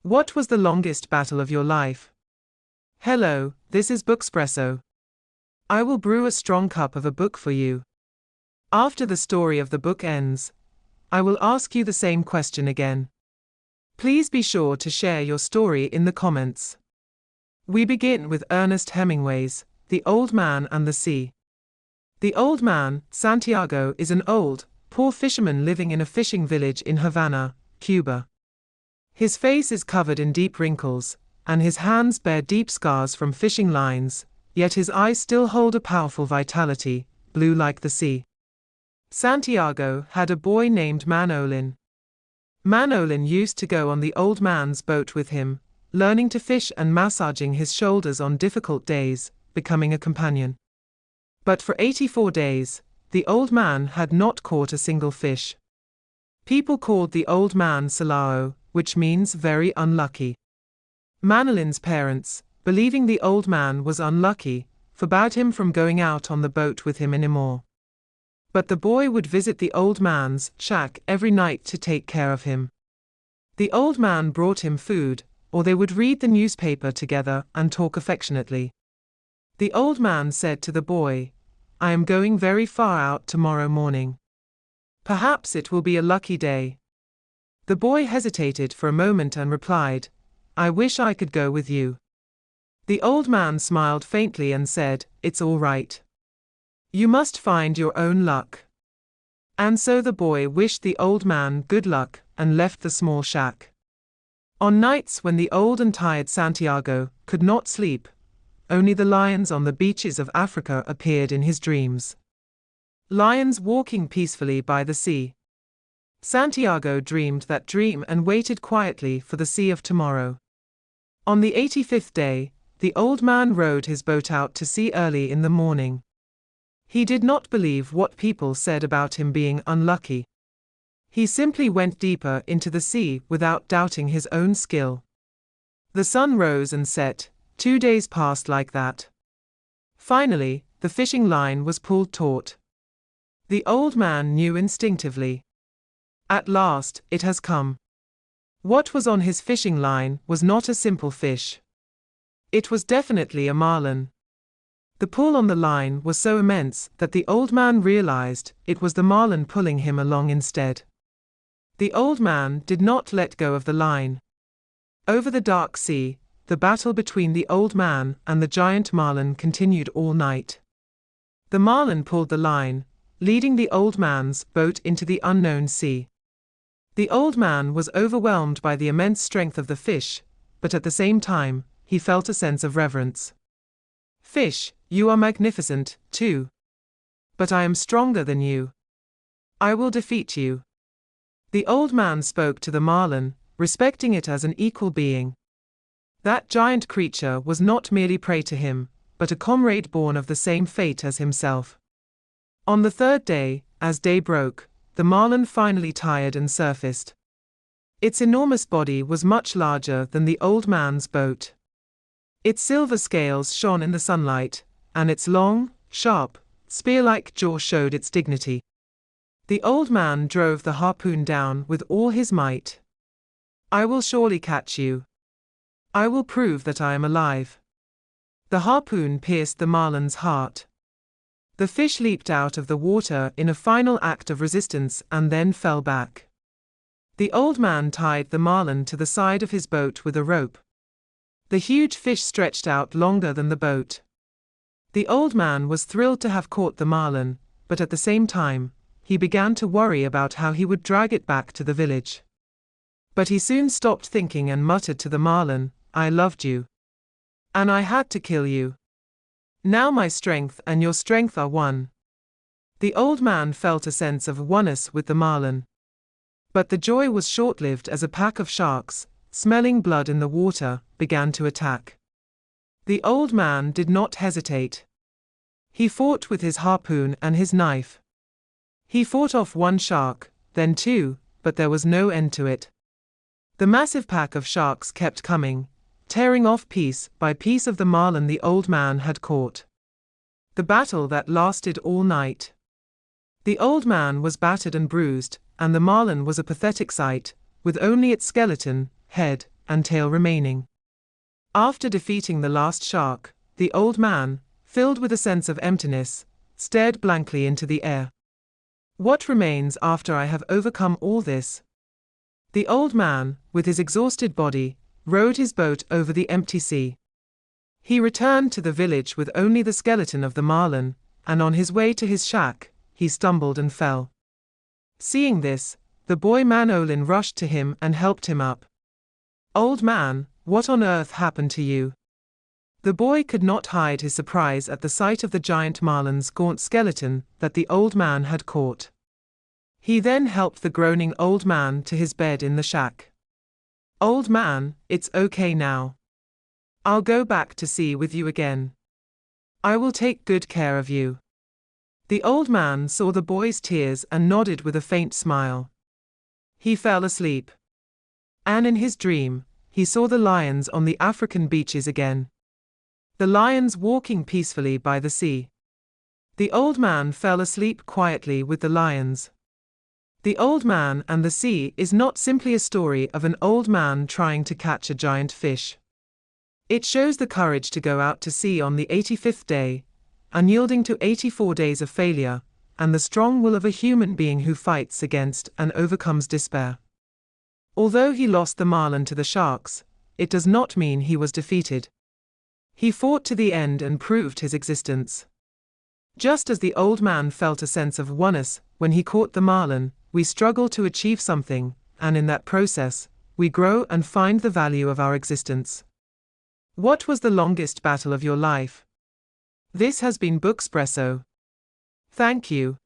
What was the longest battle of your life? Hello, this is Bookspresso. I will brew a strong cup of a book for you. After the story of the book ends, I will ask you the same question again. Please be sure to share your story in the comments. We begin with Ernest Hemingway's The Old Man and the Sea. The old man, Santiago, is an old, poor fisherman living in a fishing village in Havana, Cuba. His face is covered in deep wrinkles, and his hands bear deep scars from fishing lines, yet his eyes still hold a powerful vitality, blue like the sea. Santiago had a boy named Manolin. Manolin used to go on the old man's boat with him, learning to fish and massaging his shoulders on difficult days, becoming a companion. But for 84 days, the old man had not caught a single fish. People called the old man Salao, which means very unlucky. Manolin's parents, believing the old man was unlucky, forbade him from going out on the boat with him anymore. But the boy would visit the old man's shack every night to take care of him. The old man brought him food, or they would read the newspaper together and talk affectionately. The old man said to the boy, "I am going very far out tomorrow morning. Perhaps it will be a lucky day." The boy hesitated for a moment and replied, "I wish I could go with you." The old man smiled faintly and said, "It's all right. You must find your own luck." And so the boy wished the old man good luck and left the small shack. On nights when the old and tired Santiago could not sleep, only the lions on the beaches of Africa appeared in his dreams. Lions walking peacefully by the sea. Santiago dreamed that dream and waited quietly for the sea of tomorrow. On the 85th day, the old man rowed his boat out to sea early in the morning. He did not believe what people said about him being unlucky. He simply went deeper into the sea without doubting his own skill. The sun rose and set, 2 days passed like that. Finally, the fishing line was pulled taut. The old man knew instinctively. At last, it has come. What was on his fishing line was not a simple fish. It was definitely a marlin. The pull on the line was so immense that the old man realized it was the marlin pulling him along instead. The old man did not let go of the line. Over the dark sea, the battle between the old man and the giant marlin continued all night. The marlin pulled the line, leading the old man's boat into the unknown sea. The old man was overwhelmed by the immense strength of the fish, but at the same time, he felt a sense of reverence. "Fish, you are magnificent, too. But I am stronger than you. I will defeat you." The old man spoke to the marlin, respecting it as an equal being. That giant creature was not merely prey to him, but a comrade born of the same fate as himself. On the third day, as day broke, the marlin finally tired and surfaced. Its enormous body was much larger than the old man's boat. Its silver scales shone in the sunlight, and its long, sharp, spear-like jaw showed its dignity. The old man drove the harpoon down with all his might. "I will surely catch you. I will prove that I am alive." The harpoon pierced the marlin's heart. The fish leaped out of the water in a final act of resistance and then fell back. The old man tied the marlin to the side of his boat with a rope. The huge fish stretched out longer than the boat. The old man was thrilled to have caught the marlin, but at the same time, he began to worry about how he would drag it back to the village. But he soon stopped thinking and muttered to the marlin, "I loved you. And I had to kill you. Now my strength and your strength are one." The old man felt a sense of oneness with the marlin. But the joy was short-lived as a pack of sharks, smelling blood in the water, began to attack. The old man did not hesitate. He fought with his harpoon and his knife. He fought off one shark, then two, but there was no end to it. The massive pack of sharks kept coming, tearing off piece by piece of the marlin the old man had caught. The battle that lasted all night. The old man was battered and bruised, and the marlin was a pathetic sight, with only its skeleton, head, and tail remaining. After defeating the last shark, the old man, filled with a sense of emptiness, stared blankly into the air. What remains after I have overcome all this? The old man, with his exhausted body, rowed his boat over the empty sea. He returned to the village with only the skeleton of the marlin, and on his way to his shack, he stumbled and fell. Seeing this, the boy Manolin rushed to him and helped him up. "Old man, what on earth happened to you?" The boy could not hide his surprise at the sight of the giant marlin's gaunt skeleton that the old man had caught. He then helped the groaning old man to his bed in the shack. "Old man, it's okay now. I'll go back to sea with you again. I will take good care of you." The old man saw the boy's tears and nodded with a faint smile. He fell asleep. And in his dream, he saw the lions on the African beaches again. The lions walking peacefully by the sea. The old man fell asleep quietly with the lions. The Old Man and the Sea is not simply a story of an old man trying to catch a giant fish. It shows the courage to go out to sea on the 85th day, unyielding to 84 days of failure, and the strong will of a human being who fights against and overcomes despair. Although he lost the marlin to the sharks, it does not mean he was defeated. He fought to the end and proved his existence. Just as the old man felt a sense of oneness when he caught the marlin, we struggle to achieve something, and in that process, we grow and find the value of our existence. What was the longest battle of your life? This has been Bookspresso. Thank you.